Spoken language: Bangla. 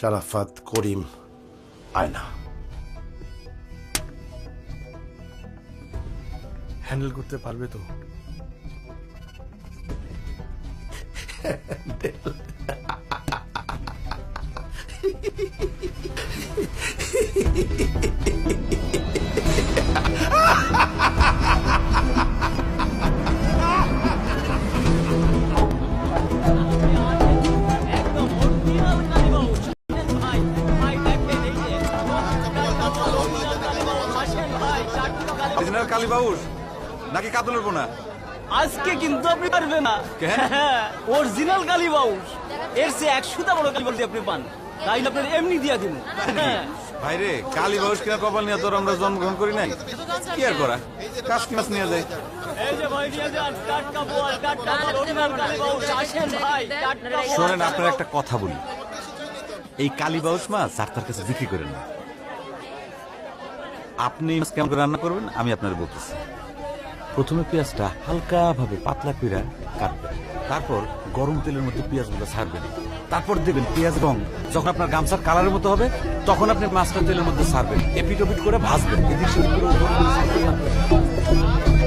শারাফাত, করিম, আয়না। হ্যান্ডেল করতে পারবে তো? অরিজিনাল কালীবাউস নাকি কাতলের বোনা? আজকে কিন্তু আপনি পারবেন না। কেন? অরিজিনাল কালীবাউস এর চেয়ে 100টা বড় কালীবাউস আপনি পান, তাই আপনার এমনি দিয়া দিব। ভাইরে কালীবাউস কিনা কপাল নিয়ে তোর আমরা জন্মগ্রহণ করি নাই, কি আর করা, কাজ মাছ নিয়ে যায়। এই যে ভাই নিয়ে যান টাটকা বোয়াল, টাটকা অরিজিনাল কালীবাউস। আসেন ভাই, টাটকা বোয়াল। শোনেন, আপনার একটা কথা বলি, এই কালীবাউস মাছ ডাক্তার কাছে বিক্রি করেন না। আপনি মাছ কেমন করে রান্না করবেন আমি আপনার বলতেছি। প্রথমে পেঁয়াজটা হালকা ভাবে পাতলা করে কাটবেন, তারপর গরম তেলের মধ্যে পেঁয়াজগুলো ছাড়বেন, তারপর দেবেন পেঁয়াজ রং যখন আপনার গামছার কালারের মতো হবে তখন আপনি মাছটা তেলের মধ্যে ছাড়বেন, এপিট ওপিট করে ভাজবেন, এদিক সেদিক করে উপর নিচে করে